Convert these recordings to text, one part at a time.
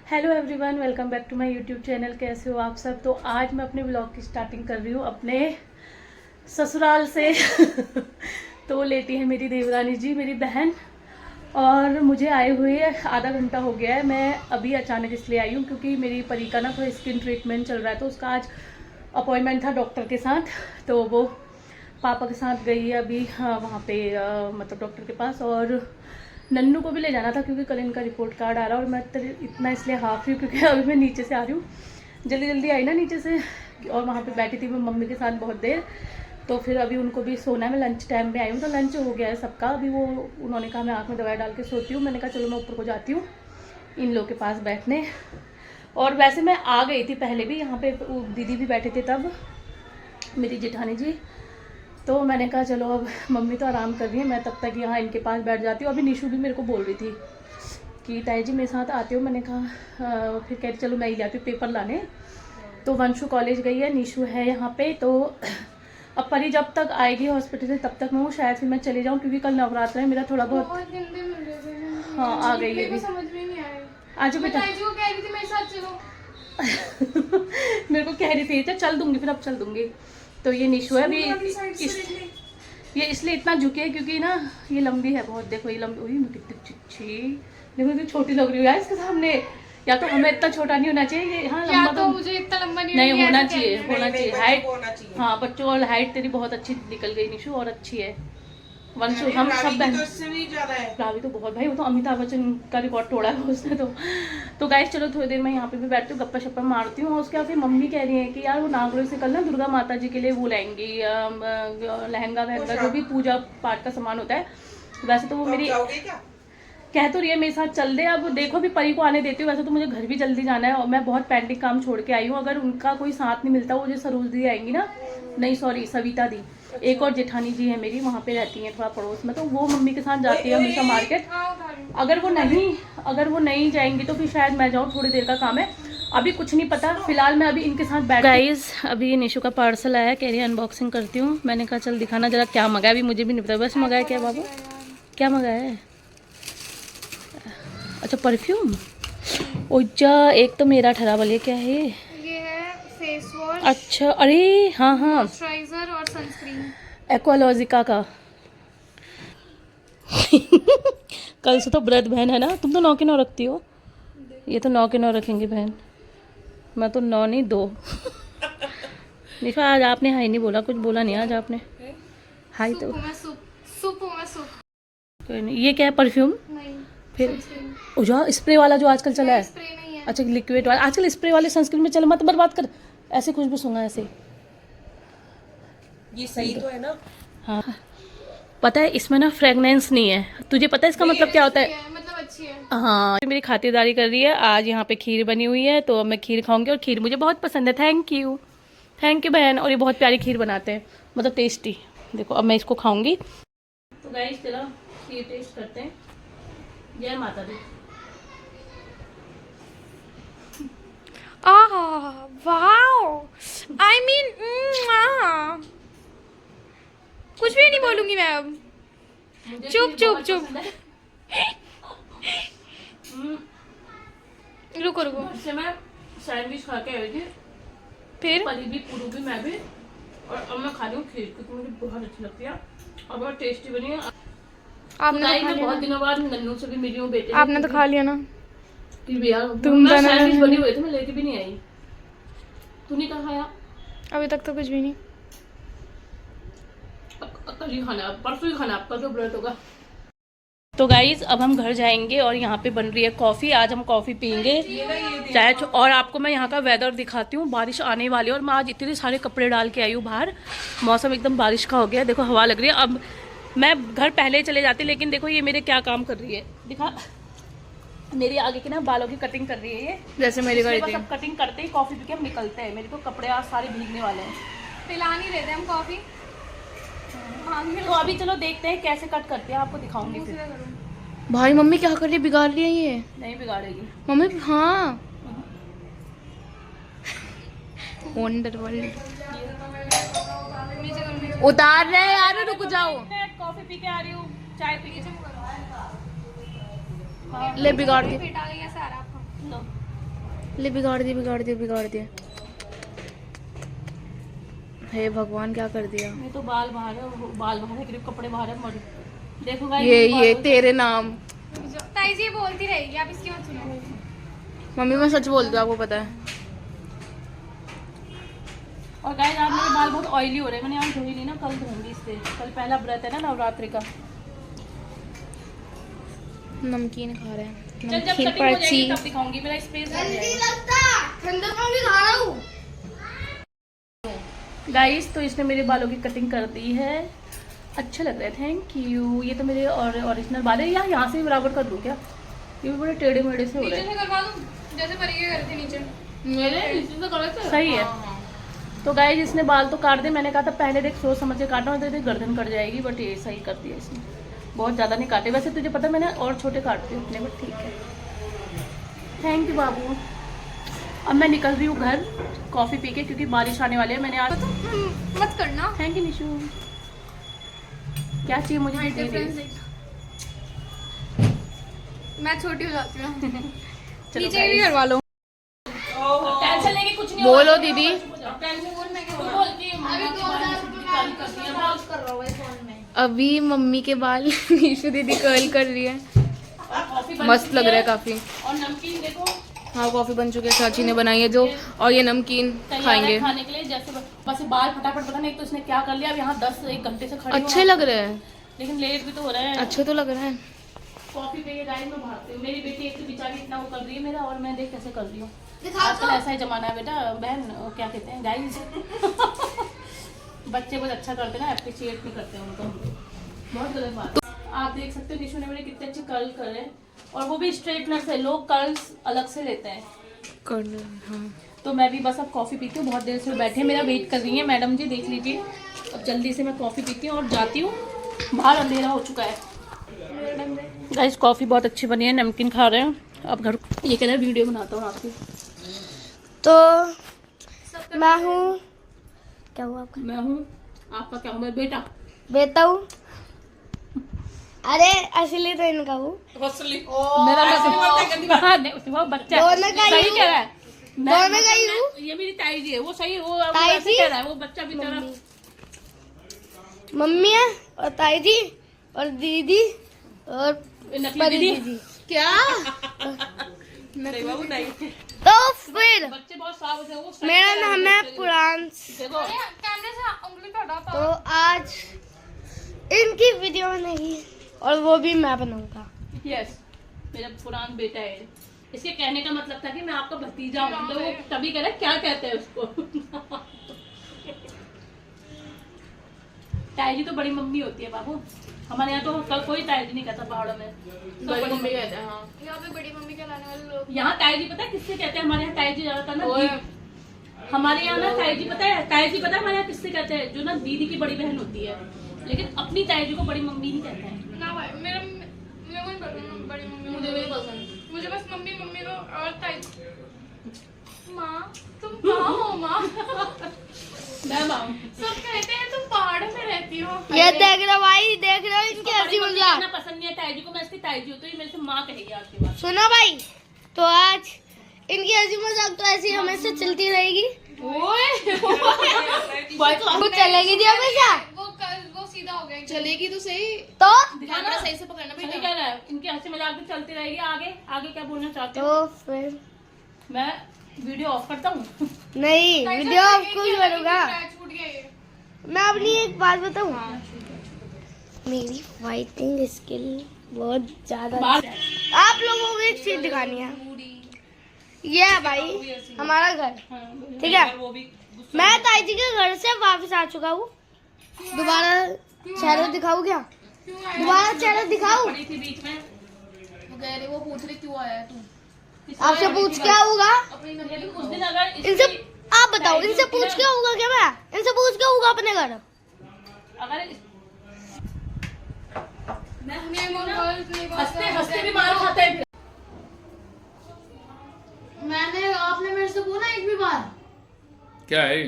Hello everyone, welcome back to my YouTube channel. कैसे हो आप सब। तो आज मैं अपने ब्लॉग की स्टार्टिंग कर रही हूँ अपने ससुराल से। तो लेटी है मेरी देवरानी जी, मेरी बहन, और मुझे आए हुए आधा घंटा हो गया है। मैं अभी अचानक इसलिए आई हूँ क्योंकि मेरी परी का ना थोड़ा स्किन ट्रीटमेंट चल रहा है, तो उसका आज अपॉइंटमेंट था डॉक्टर के साथ। तो वो पापा के साथ गई है अभी, हाँ, वहाँ पे मतलब डॉक्टर के पास। और नन्नू को भी ले जाना था क्योंकि कल इनका रिपोर्ट कार्ड आ रहा है। और मैं इतना इसलिए हाफ रही हूँ क्योंकि अभी मैं नीचे से आ रही हूँ, जल्दी जल्दी आई ना नीचे से। और वहाँ पे बैठी थी मैं मम्मी के साथ बहुत देर, तो फिर अभी उनको भी सोना है। मैं लंच टाइम में आई हूँ, तो लंच हो गया है सबका। अभी वो उन्होंने कहा मैं आँख में दवाई डाल के सोती हूँ। मैंने कहा चलो मैं ऊपर को जाती हूँ इन लोगों के पास बैठने। और वैसे मैं आ गई थी पहले भी, यहाँ पे दीदी भी बैठे थे तब, मेरी जेठानी जी। तो मैंने कहा चलो अब मम्मी तो आराम कर रही है, मैं तब तक यहाँ इनके पास बैठ जाती हूँ। अभी निशु भी मेरे को बोल रही थी कि ताई जी मेरे साथ आते हो। मैंने कहा फिर कह रही चलो मैं ही जाती हूँ पेपर लाने। तो वंशु कॉलेज गई है, निशु है यहाँ पे। तो अब परी जब तक आएगी हॉस्पिटल से तब तक मैं शायद फिर मैं चले जाऊँ, क्योंकि कल नवरात्र है, मेरा थोड़ा बहुत। हाँ आ गई है, समझ में नहीं आया। आज बेटा मेरे को कह रही थी चल दूंगी, फिर अब चल दूंगी। तो ये निशु है अभी ये इसलिए इतना झुके है क्योंकि ना ये लंबी है बहुत। देखो ये लंबी, हुई कितनी अच्छी, देखो इतनी छोटी लग रही है यार इसके सामने। या तो हमें इतना छोटा नहीं होना चाहिए, हाँ लंबा तो मुझे इतना लंबा नहीं होना चाहिए, होना चाहिए हाइट। हाँ बच्चों और हाइट तेरी बहुत अच्छी निकल गई निशु, और अच्छी है वंशु। हम सब बहन रावी तो बहुत, भाई वो तो अमिताभ बच्चन का रिकॉर्ड तोड़ा है उसने। तो गाइस चलो थोड़ी देर मैं यहाँ पे भी बैठती हूँ, गप्पा शप्पा मारती हूँ। और उसके बाद फिर मम्मी कह रही है कि यार वो नागलोई से कल ना दुर्गा माता जी के लिए वो लाएंगी लहंगा वहंगा, जो भी पूजा पाठ का सामान होता है। वैसे तो वो मेरी कह तो रही है मेरे साथ चल दे। अब देखो भी परी को आने देती हूँ। वैसे तो मुझे घर भी जल्दी जाना है और मैं बहुत पेंडिंग काम छोड़ के आई हूँ। अगर उनका कोई साथ नहीं मिलता, वो जो सरोज दी आएंगी ना, नहीं सॉरी सविता दी, एक और जेठानी जी है मेरी, वहाँ पे रहती हैं थोड़ा पड़ोस में, तो वो मम्मी के साथ जाती है हमेशा मार्केट। अगर वो नहीं जाएंगी तो फिर शायद मैं जाऊँ, थोड़ी देर का काम है, अभी कुछ नहीं पता। फिलहाल मैं अभी इनके साथ बैठ। गाइस अभी निशु का पार्सल आया, कह रही है अनबॉक्सिंग करती हूँ। मैंने कहा चल दिखाना जरा क्या मंगाया, अभी मुझे भी नहीं पता। बस मंगाया क्या बाबू, क्या मंगाया है? अच्छा परफ्यूम। ओजा एक तो मेरा ठहरा वाले, क्या है ये है फेस वॉश। अच्छा अरे हाँ हाँ, मॉइस्चराइजर और सनस्क्रीन एक्वालॉजिका का। कल से तो व्रत बहन है ना, तुम तो 9 के 9 रखती हो, ये तो 9 के 9 रखेंगे बहन। मैं तो 9 नहीं 2। निशा आज आपने हाई नहीं बोला, कुछ बोला नहीं आज आपने हाई तो। कोई नहीं। ये क्या है परफ्यूम? नहीं फिर ओजा स्प्रे वाला जो आजकल चला है। स्प्रे नहीं है। अच्छा लिक्विड वाला, आजकल स्प्रे वाले सनस्क्रीन में चल, मत बर्बाद कर। ऐसे खुशबू सूंघा ऐसे, ये सही तो है ना। हाँ पता है इसमें ना फ्रेगनेंस नहीं है, तुझे पता है इसका मतलब क्या होता है? मतलब अच्छी है। हाँ मेरी खातिरदारी कर रही है। आज यहाँ पे खीर बनी हुई है तो मैं खीर खाऊंगी, और खीर मुझे बहुत पसंद है। थैंक यू बहन। और ये बहुत प्यारी खीर बनाते हैं, मतलब टेस्टी। देखो अब मैं इसको खाऊंगी। तो गाइस चलो खीर टेस्ट करते हैं। जय माता दी। वाओ आई मीन कुछ भी नहीं बोलूंगी मैं अब। चुप चुप चुप रुको रुको। से मैं सैंडविच खा के आई थी, फिर परी भी पुरू भी मैं भी, और अब मैं खा रही हूँ खीर क्योंकि मुझे बहुत अच्छी लगती है और बहुत टेस्टी बनी है। आपने तो खा लिया बहुत ना? दिनों बाद नन्नू से भी मिली हूँ बेटे। आपने तो खा लिया ना? फिर भी यार तुम सैंडविच बनी हुई थी, मैं लेके भी नहीं आई। तूने कहा खाया? अभी तक तो कुछ भी नहीं। कल ही खाना, परसों ही खाना, आपका जो व्रत होगा। तो गाइज अब हम घर जाएंगे और यहाँ पे बन रही है कॉफ़ी। आज हम कॉफ़ी पीएंगे चाय। और आपको मैं यहाँ का वेदर दिखाती हूँ, बारिश आने वाली है। और मैं आज इतने सारे कपड़े डाल के आई हूँ बाहर, मौसम एकदम बारिश का हो गया। देखो हवा लग रही है। अब मैं घर पहले चले जाती, लेकिन देखो ये मेरे क्या काम कर रही है, दिखा। मेरी आगे की ना बालों की कटिंग कर रही है ये, जैसे मेरी बारी थी। सब कटिंग करते ही कॉफ़ी पी के हम निकलते हैं। मेरे तो कपड़े आज सारे भीगने वाले हैं। पिला नहीं रहे थे हम कॉफी। तो अभी चलो देखते हैं कैसे कट करते हैं, आपको दिखाऊंगी फिर। भाई मम्मी क्या कर रही है, बिगाड़ रही है ये। नहीं बिगाड़ेगी मम्मी हाँ वंडर वर्ल्ड उतार रहे यार, रुक जाओ। कॉफी पी के आ रही हूँ, चाय पी के। ले बिगाड़ दी। लो ले बिगाड़ दिया बिगाड़ दिया बिगाड़ दिया। हे भगवान क्या कर दिया। मैं तो बाल बाहर है, बाल बाहर है, ग्रिप कपड़े बाहर है, मर देखो गाइस ये तेरे नाम। ताई जी बोलती रहेगी, आप इसकी मत सुनो। मम्मी मैं सच बोलती हूँ, आपको पता है। और गाइस आज मेरे बाल बहुत ऑयली हो रहे हैं, मैंने आज धोई नहीं ना, कल धोऊंगी इससे। कल पहला व्रत है ना नवरात्रि का। नमकीन खा रहे हैं, चल जब नमकीन कटिंग हो पर्ची। जाएगी तब दिखाऊंगी, मेरा स्पेस हो जाएगा। गाइस तो इसने मेरे बालों की कटिंग कर दी है, अच्छा लग रहा है, थैंक यू। ये तो मेरे ओरिजिनल बाल है, यहाँ से भी बराबर कर दूँ क्या? ये भी बड़े टेढ़े मेढ़े से हो रहे नीचे हैं। से करवा दूं, जैसे परी के घर थे नीचे। मेरे नीचे से गलत है। सही है। तो गाइस इसने बाल तो काट दे, मैंने कहा था पहले देख सोच समझ के काटना, तो गर्दन कट जाएगी, बट ये सही कर दिया इसने, बहुत ज़्यादा नहीं काटे। वैसे तुझे पता मैंने और छोटे काटती हूँ अपने, बट ठीक है, थैंक यू बाबू। अब मैं निकल रही हूँ घर कॉफ़ी पी के, क्योंकि बारिश आने वाली है। मैंने आज मत करना। Thank you Nishu. क्या चाहिए मुझे? दे दे। मैं छोटी हो जाती हूँ। चलो नीचे भी करवा लो। टेंशन लेके कुछ नहीं बोलो होगा। दीदी। अभी मम्मी के बाल नीशू दीदी कर्ल कर रही है, मस्त लग रहा है काफी। और नमकीन देखो हाँ कॉफी बन चुकी है, चाची ने बनाई है जो, और ये नमकीन तैयार खाएंगे। है खाने के लिए। जैसे बस ये बाल फटाफट, पता नहीं एक तो इसने क्या कर लिया, अब यहाँ 10-1 घंटे से खड़ी हूँ। अच्छे लग रहे हैं, लेकिन लेट भी तो हो रहा है। अच्छे तो लग रहे हैं। कॉफी पे गाइस मैं भागती हूँ। मेरी बेटी एक तो बेचारी इतना वो कर रही है मेरा, और मैं देख कैसे कर रही हूँ। आजकल ऐसा ही जमाना है बेटा, बहन क्या कहते हैं गाइस बच्चे कुछ अच्छा करते ना, अप्रिशिएट नहीं करते उनको, बहुत गलत बात है। आप देख सकते हो निशु ने मेरे कितने अच्छे कर्ल करे, और वो भी स्ट्रेटनर से। लोग कर्ल्स अलग से लेते हैं। कर्ल हाँ। तो मैं भी बस अब कॉफ़ी पीती हूँ, बहुत देर से बैठे मेरा वेट कर रही है मैडम जी, देख लीजिए। अब जल्दी से मैं कॉफ़ी पीती हूँ और जाती हूँ, बाहर अंधेरा हो चुका है। गाइस कॉफ़ी बहुत अच्छी बनी है, नमकीन खा रहे हैं। अब घर ये कह रहा है वीडियो बनाता हूँ आपकी। तो मैं हूँ, क्या हुआ आपका? मैं हूँ, आपका क्या हूँ? मैं बेटा बेटा हूँ। अरे असली तो इनका हूँ। मेरा वो बच्चा दोनों का ही सही हूँ। कह रहा है। दोनों का ही हूँ। ये मेरी ताई जी है, वो सही, वो ताई ऐसे जी? कह रहा है, वो बच्चा बेचारा। मम्मी है और ताई जी और दीदी और नकली परी दीदी दीदी। क्या? नहीं बाबू नहीं, तो फिर बच्चे बहुत साफ है। वो सही मेरा कह रहा है, नाम है पुरांश। देखो कैमरे से उंगली तो हटा तो आज इनकी वीडियो बनेगी और वो भी मैं बनाऊंगा। यस, मेरा पुराना बेटा है। इसके कहने का मतलब था कि मैं आपका भतीजा हूँ, तो वो तभी कह रहा है क्या कहते हैं उसको ताई जी तो बड़ी मम्मी होती है बाबू, हमारे यहाँ तो कल कोई ताई जी नहीं कहता पहाड़ों में, सब बड़ी मम्मी कहते हैं। हाँ, यहाँ पे बड़ी मम्मी कहलाने वाले लोग। यहाँ ताई जी पता है किससे कहते हैं? हमारे यहाँ ताई जी ज्यादातर ना, हमारे यहाँ ना ताई जी पता है, ताई जी पता है हमारे यहाँ किससे कहते हैं? जो ना दीदी की बड़ी बहन होती है, लेकिन अपनी ताई जी को बड़ी मम्मी नहीं कहते हैं। ना भाई, मेरे को नहीं पसंद बड़ी मम्मी। मुझे भी पसंद, मुझे बस मम्मी मम्मी को और ताई। माँ तुम कहाँ हो माँ? मैं माँ सब कहते हैं तुम पहाड़ों में रहती हो। ये देख रहे हो भाई, देख रहे हो इनकी हंसी बड़ी मम्मी मजाक। कहना पसंद नहीं है ताई जी को, मैं इसकी ताई जी हूँ, तो ये मेरे से माँ कहेगी आज के बाद। सुनो भाई, तो आज इनकी हंसी मजाक तो ऐसी हमेशा चलती रहेगी। वो चलेगी जी हमेशा। वो सीधा हो गया। चलेगी तो सही, तो कैमरा सही से पकड़ना बेटा। सही कह रहा है, इनकी हंसी मजाक भी चलती रहेगी। आगे आगे क्या बोलना चाहते हो? तो फिर मैं वीडियो ऑफ करता हूँ। नहीं, वीडियो आपको ही करूँगा। छूट गया ये। मैं अपनी एक बात बताऊँ, मेरी फाइटिंग स्किल बहुत ज्यादा। बाहर आप लोगों को एक चीज दिखानी है। ये है भाई हमारा घर, ठीक है। मैं ताई जी के घर से वापस आ चुका हूँ। दोबारा चेहरा दिखाऊँ क्या? दोबारा चेहरा दिखाऊँ? पड़ी थी बीच में, वो पूछ रही क्यों आया है तू? आपसे पूछ क्या होगा? लेकिन उस दिन अगर इनसे आप बताओ, इनसे पूछ क्या होगा? क्या मैं इनसे पूछ क्या होगा अपने घर? अगर हंसते हंसते भी मार खाते हैं। मैंने आपने मेरे से बोला एक भी बार क्या है?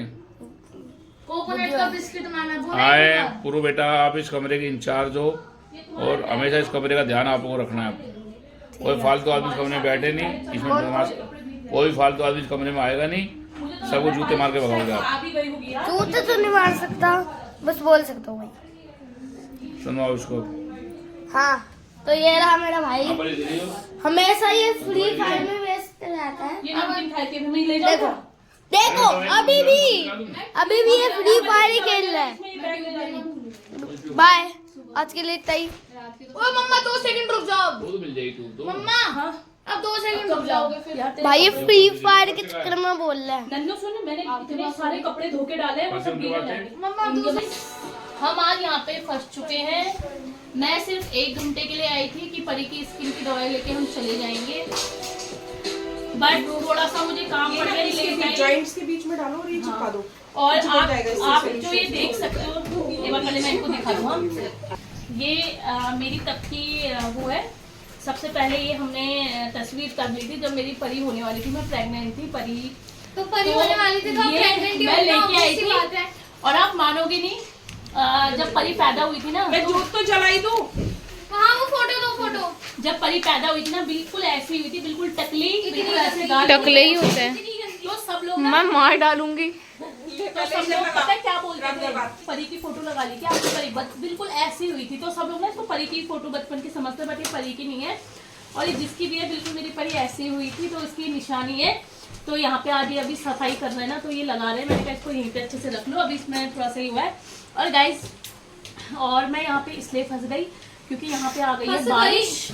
कोकोनट का बिस्किट मैंने बोला आए एक भी बार। पुरु बेटा, आप इस कमरे के इंचार्ज हो और हमेशा इस कमरे का ध्यान आपको रखना है। कोई फालतू आदमी इस कमरे में बैठे नहीं, इसमें बदमाश कोई फालतू आदमी इस कमरे में आएगा नहीं, सबको जूते मार के भगाओगे आप। आप ही गई होगी यार। जूते तो नहीं मार सकता, बस बोल सकता हूँ भाई। सुनवाओ इसको। हाँ तो ये रहा मेरा भाई, हाँ, बड़ी दीदी हो। हमेशा ये फ्री फायर में व्यस्त रहता है। ये नमकीन खाए के भी ले देखो जाओ। देखो अभी भी ये फ्री फायर ही खेल रहा है। बाय, आज के लिए इतना ही। ओ मम्मा 2 सेकंड रुक जाओ। दूध मिल जाएगी दूध दो। मम्मा हाँ अब 2 सेकंड रुक जाओगे फिर। यार भाई ये फ्री फायर के चक्कर में बोल रहा है। नन्नू सुन, मैंने इतने सारे कपड़े धो के डाले हैं, वो सब गीले जाएंगे। मम्मा 2 हम आज यहाँ पे फंस चुके हैं। मैं सिर्फ 1 घंटे के लिए आई थी कि परी की स्किन की दवाई लेके हम चले जाएंगे, बट थोड़ा सा मुझे काम पड़ गया लेट आई। जॉइंट्स के बीच में डालो और ये चिपका दो। और चिपक जाएगा इससे आप सही जो ये देख सकते हो, एक बार पहले मैं इनको दिखा दूँ। ये मेरी तब की वो है। सबसे पहले ये हमने तस्वीर कर ली थी जब मेरी परी होने वाली थी, मैं प्रेग्नेंट थी। परी तो परी होने वाली थी तो ये प्रेग्नेंट ही मैं होना, लेके आई obvious सी थी। बात है। और आप मानोगे नहीं, जब परी पैदा हुई थी ना, मैं दूध तो जलाई दूं। हाँ वो फोटो दो फोटो। जब परी पैदा हुई थी ना, बिल्कुल ऐसी हुई थी, बिल्कुल टकली, बिल्कुल ऐसे गाल। टकले ही होते हैं। तो सब लोग ना, मैं मार डालूंगी। तो सब लोग पता है क्या बोलते थे, परी की फोटो लगा ली क्या आपकी परी बिल्कुल ऐसी हुई थी। तो सब लोग ना इसको परी की फोटो बचपन की समझते, बट ये परी की नहीं है। और ये जिसकी भी है, बिल्कुल मेरी परी ऐसी हुई थी, तो इसकी निशानी है। तो यहाँ पे आज ये अभी सफाई कर रहे हैं ना, तो ये लगा रहे हैं। मैंने कहा इसको यहीं पे अच्छे से रख लो, अभी इसमें थोड़ा सा ही हुआ है। और गाइस, और मैं यहाँ पे इसलिए फंस गई क्योंकि यहाँ पे आ गई है बारिश।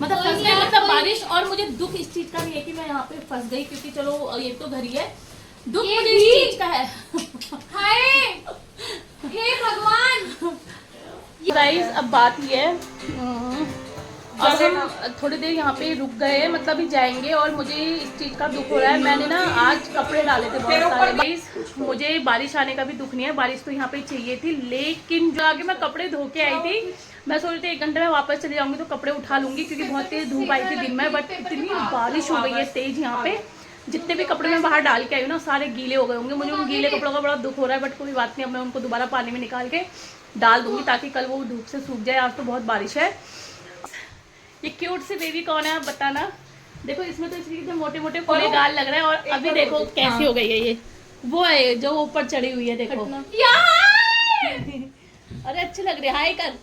मतलब फंस गई मतलब बारिश। और मुझे दुख इस चीज का नहीं है कि मैं यहाँ पे फंस गई, क्योंकि चलो ये तो घर ही है। दुख मुझे इस चीज का है। हाय हे भगवान। गाइस अब बात ये है, अब हम थोड़ी देर यहाँ पे रुक गए हैं, मतलब अभी जाएंगे। और मुझे इस चीज़ का दुख हो रहा है, मैंने ना आज कपड़े डाले थे बहुत सारे। गाइस मुझे बारिश आने का भी दुख नहीं है, बारिश तो यहाँ पे चाहिए थी, लेकिन जो आगे मैं कपड़े धो के आई थी, मैं सोच रही थी 1 घंटे में वापस चली जाऊंगी तो कपड़े उठा लूंगी, क्योंकि बहुत तेज धूप आई थी दिन में। बट इतनी बारिश हो गई है तेज यहाँ पे, जितने भी कपड़े मैं बाहर डाल के आई हूँ ना, सारे गीले हो गए होंगे। मुझे उन गीले कपड़ों का बड़ा दुख हो रहा है, बट कोई बात नहीं, अब मैं उनको दोबारा पानी में निकाल के डाल दूंगी ताकि कल वो धूप से सूख जाए। आज तो बहुत बारिश है। ये क्यूट सी बेबी कौन है आप बताना। देखो इसमें तो इसके मोटे मोटे पूरे गाल लग रहे हैं, और अभी देखो कैसी हो गई है ये। वो है जो ऊपर चढ़ी हुई है, देखो। अरे अच्छी लग रही है, हाय कर।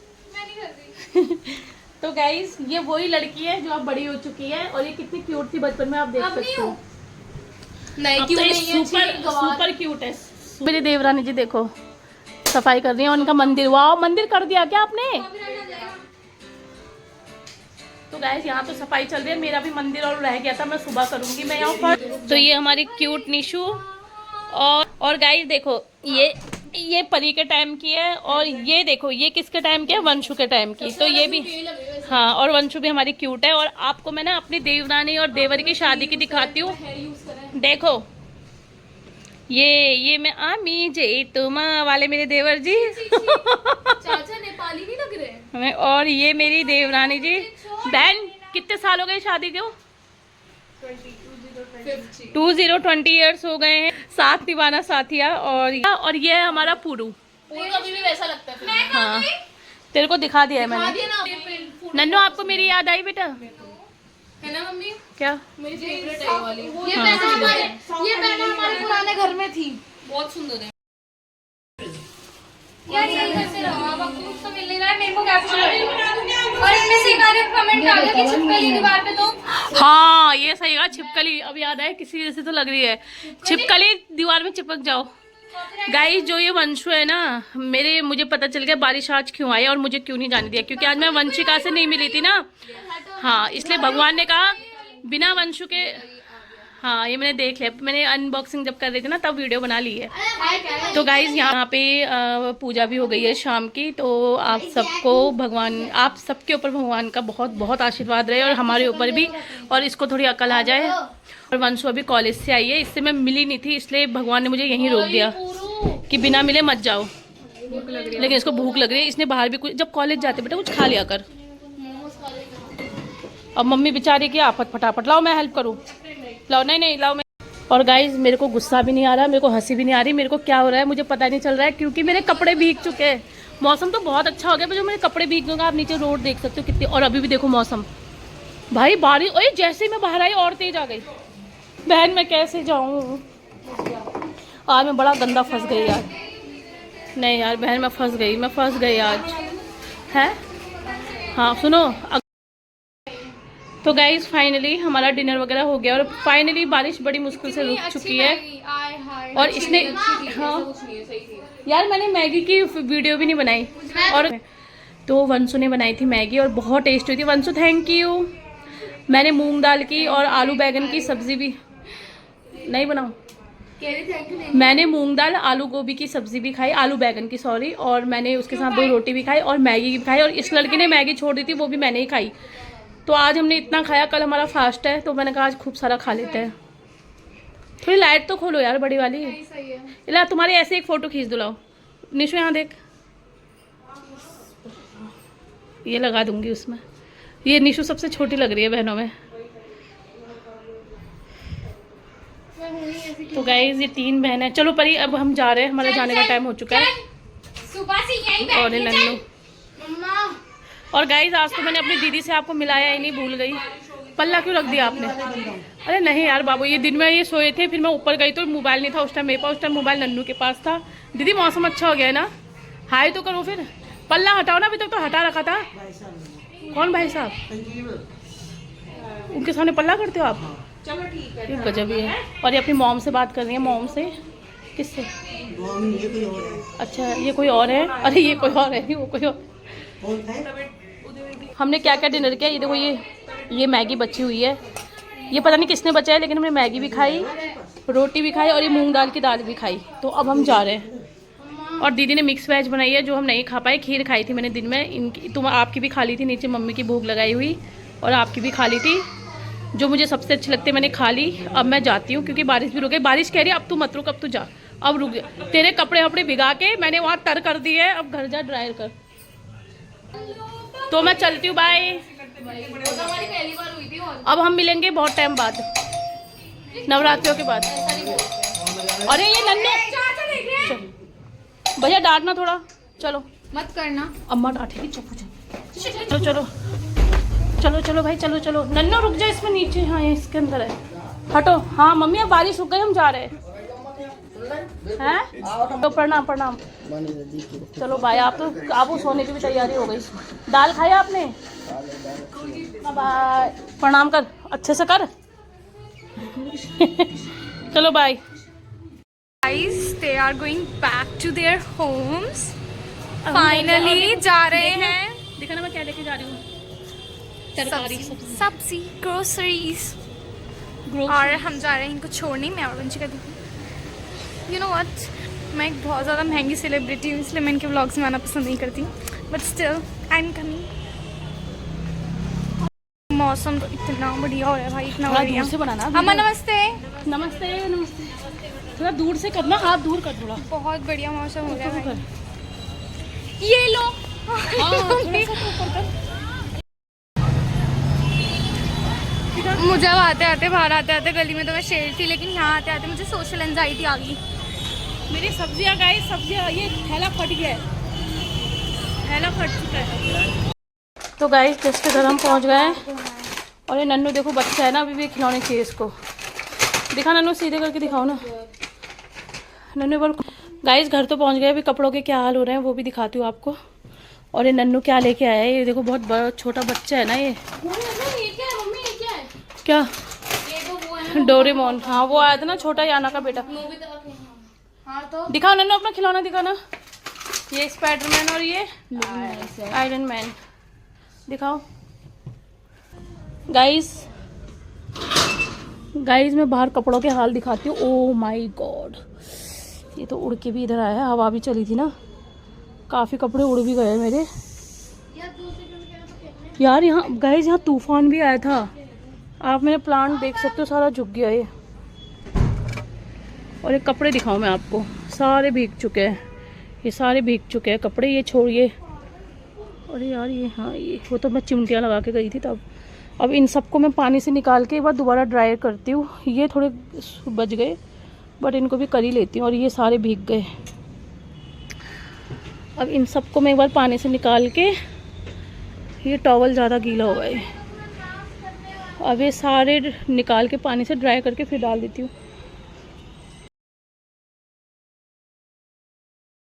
तो गाइस ये वही लड़की है जो अब बड़ी हो चुकी है, और ये कितनी क्यूट थी बचपन में, आप देख सकते हो। नहीं अब तो ये सुपर क्यूट है। मेरी देवरानी जी देखो सफाई कर रही है उनका मंदिर। वाह, मंदिर कर दिया क्या आपने? तो गाइस यहाँ तो सफाई चल रही है, मेरा भी मंदिर और रह गया था, मैं सुबह करूंगी। मैं यहाँ पर, तो ये हमारी क्यूट निशु। और गाइस देखो ये परी के टाइम की है, और ये देखो ये किसके टाइम की है, वंशु के टाइम की। तो ये भी, हाँ, और वंशु भी हमारी क्यूट है। और आपको मैं ना अपनी देवरानी और देवर की शादी की दिखाती हूँ। देखो ये मैं आमी जे तुम वाले मेरे देवर जी। चाचा नेपाली नहीं लग रहे। और ये मेरी देवरानी जी। बहन कितने साल हो गए शादी को? 20 ईयर्स हो गए हैं, साथ निभाना साथिया। और ये है हमारा पुरू। अभी भी वैसा लगता है। हाँ तेरे को दिखा दिया है मैंने। नन्नू आपको मेरी याद आई बेटा? है ना मम्मी? क्या? मेरी फेवरेट है ये वाली। ये पहना हमारे पुराने घर में थी, बहुत सुंदर है यार। ये कैसे रहा? अब आपको तो मिल नहीं रहा है, मेरे को कैप्चर और इनमें से एक आधे कमेंट आ गया कि छिपकली दीवार पे तो। हाँ ये सही कहा, छिपकली। अब याद आया, किसी जैसे तो लग रही है छिपकली दीवार में चिपक जाओ। गाइस जो ये वंशु है ना, मुझे पता चल गया बारिश आज क्यों आई और मुझे क्यों नहीं जाने दिया, क्योंकि आज मैं वंशिका से नहीं मिली थी ना। हाँ इसलिए भगवान ने कहा बिना वंशु के। हाँ ये मैंने देख लिया, मैंने अनबॉक्सिंग जब कर रही थी ना तब वीडियो बना ली है। तो गाइज यहाँ पे पूजा भी हो गई है शाम की। तो आप सबको भगवान, आप सबके ऊपर भगवान का बहुत बहुत आशीर्वाद रहे, और हमारे ऊपर भी, और इसको थोड़ी अकल आ जाए। और वंशु अभी कॉलेज से आई है, इससे मैं मिली नहीं थी, इसलिए भगवान ने मुझे यहीं रोक दिया कि बिना मिले मत जाओ। लेकिन इसको भूख लग रही है, इसने बाहर भी कुछ, जब कॉलेज जाते बेटा कुछ खा लिया कर। अब मम्मी बेचारी की आफत, फटाफट लाओ मैं हेल्प करूँ। लाओ, नहीं लाओ मैं। और गाइज मेरे को गुस्सा भी नहीं आ रहा, मेरे को हंसी भी नहीं आ रही, मेरे को क्या हो रहा है मुझे पता नहीं चल रहा है, क्योंकि मेरे कपड़े भीग चुके हैं। मौसम तो बहुत अच्छा हो गया, पर जो मेरे कपड़े भीग गए, आप नीचे रोड देख सकते हो कितनी। और अभी भी देखो मौसम, भाई बारिश। ओए जैसे ही मैं बाहर आई और तेज आ गई। बहन मैं कैसे जाऊँ, आज मैं बड़ा गंदा फंस गई यार। नहीं यार बहन मैं फंस गई आज है। हाँ सुनो, तो गाइज फाइनली हमारा डिनर वगैरह हो गया और फाइनली बारिश बड़ी मुश्किल से रुक चुकी है। और इसने हाँ यार मैंने मैगी की वीडियो भी नहीं बनाई। और तो वंशु ने बनाई थी मैगी और बहुत टेस्ट हुई थी। Vanshu thank you. मैंने मूंग दाल की और आलू बैगन की सब्जी भी नहीं बनाऊँ, मैंने मूंग दाल आलू गोभी की सब्जी भी खाई, आलू बैगन की सॉरी, और मैंने उसके साथ 2 रोटी भी खाई और मैगी भी खाई। और इस लड़की ने मैगी छोड़ दी थी, वो भी मैंने ही खाई। तो आज हमने इतना खाया, कल हमारा फास्ट है तो मैंने कहा आज खूब सारा खा लेते हैं। थोड़ी लाइट तो खोलो यार बड़ी वाली। इला तुम्हारे ऐसे एक फ़ोटो खींच दिलाओ। निशु यहाँ देख, ये लगा दूंगी उसमें। ये निशु सबसे छोटी लग रही है बहनों में। तो गाइज ये 3 बहन है। चलो परी अब हम जा रहे हैं, हमारा जाने का टाइम हो चुका है। सुबह से यहीं और नन्नू और गाइज आज तो मैंने अपनी दीदी से आपको मिलाया ही नहीं, भूल गई। पल्ला क्यों रख दिया आपने? अरे नहीं यार बाबू, ये दिन में ये सोए थे, फिर मैं ऊपर गई तो मोबाइल नहीं था उस टाइम मेरे पास, उस टाइम मोबाइल नन्नू के पास था। दीदी मौसम अच्छा हो गया है ना, हाय तो करो फिर। पल्ला हटाओ ना, अभी तक तो हटा रखा था। कौन भाई साहब? उनके सामने पल्ला करते हो आप? चलो ठीक है। ये गजब ही है। और ये अपनी मॉम से बात कर रही है। मॉम से? किससे? अच्छा ये कोई और है। अरे ये कोई और है, वो कोई और। हमने क्या क्या डिनर किया, ये देखो ये मैगी बची हुई है, ये पता नहीं किसने बचा है, लेकिन हमने मैगी भी खाई, रोटी भी खाई और ये मूंग दाल की दाल भी खाई। तो अब हम जा रहे हैं। और दीदी ने मिक्स वेज बनाई है जो हम नहीं खा पाए। खीर खाई थी मैंने दिन में, इनकी आपकी भी खा ली थी, नीचे मम्मी की भूख लगाई हुई, और आपकी भी खा ली थी। जो मुझे सबसे अच्छी लगती है मैंने खा ली। अब मैं जाती हूँ क्योंकि बारिश भी रुक गई। बारिश कह रही है अब तू मत रुक, अब तू जा, अब रुक गया। तेरे कपड़े वपड़े भिगा के मैंने वहाँ तर कर दिए, अब घर जा ड्रायर कर। तो मैं चलती हूँ, बाय। अब हम मिलेंगे बहुत टाइम बाद, नवरात्रियों के बाद। अरे ये नन्हे भैया डांटना थोड़ा, चलो मत करना, अम्मा डांटेगी। चलो चलो चलो चलो भाई, चलो चलो। नन्नू रुक जा, इसमें नीचे। हाँ ये इसके अंदर है, हटो। हाँ मम्मी अब बारिश रुक गई, हम जा रहे हैं। तो प्रणाम प्रणाम। चलो भाई, आप वो सोने की भी तैयारी हो गई। दाल खाया आपने? बाय। प्रणाम कर, अच्छे से कर। चलो bye. guys they are going back to their homes finally। जा रहे हैं, देखा ना मैं क्या लेके जा रही हूँ, सब्जी ग्रोसरीज, और हम जा रहे हैं इनको छोड़ने। मैं और बंची का यू नो व्हाट, मैं एक बहुत ज़्यादा महंगी सेलिब्रिटी हूँ, इसलिए मैं इनके व्लॉग्स में आना पसंद नहीं करती, but still I am coming. मौसम तो इतना बढ़िया हो रहा है भाई, इतना बढ़िया। दूर से बनाना। अम्मा नमस्ते। नमस्ते नमस्ते। थोड़ा दूर से करना, हाथ दूर कर थोड़ा। बहुत बढ़िया मौसम हो रहा है भाई। ये लो। मुझे अब आते आते, बाहर आते आते गली में तो मैं शेर थी, लेकिन यहाँ आते आते मुझे सोशल एंजाइटी आ गई। मेरी सब्जियाँ गाइस, सब्जियाँ, ये थैला फट गया है, थैला फट चुका है। तो गाइस जस्ट घर हम पहुँच गए हैं। और ये नन्नू देखो बच्चा है ना, अभी भी खिलौने चाहिए इसको। दिखा नन्नू, सीधे करके दिखाओ ना नन्नू। बोल गाइस घर तो पहुँच गए, अभी कपड़ों के क्या हाल हो रहे हैं वो भी दिखाती हूँ आपको। और ये नन्नू क्या लेके आया है, ये देखो बहुत बड़ा छोटा बच्चा है ना ये। क्या? डोरेमोन। हाँ वो आया था ना छोटा, याना का बेटा। दिखाओ नन्नू अपना खिलौना, दिखाओ ना। ये स्पाइडरमैन और ये आयरन मैन, दिखाओ। गाइस मैं बाहर कपड़ों के हाल दिखाती हूँ। ओह माय गॉड, ये तो उड़ के भी इधर आया है, हवा भी चली थी ना, काफ़ी कपड़े उड़ भी गए मेरे यार। यहाँ गाइस यहाँ तूफान भी आया था, आप मेरे प्लांट देख सकते हो, सारा झुक गया ये। और ये कपड़े दिखाऊं मैं आपको, सारे भीग चुके हैं, ये सारे भीग चुके हैं कपड़े, ये छोड़िए। अरे यार ये, हाँ ये वो तो मैं चिमटियाँ लगा के गई थी तब। अब इन सबको मैं पानी से निकाल के एक बार दोबारा ड्राई करती हूँ। ये थोड़े बच गए बट इनको भी कर ही लेती हूँ। और ये सारे भीग गए। अब इन सबको मैं एक बार पानी से निकाल के, ये टॉवल ज़्यादा गीला हो गया है। अब ये सारे निकाल के पानी से ड्राई करके फिर डाल देती हूँ।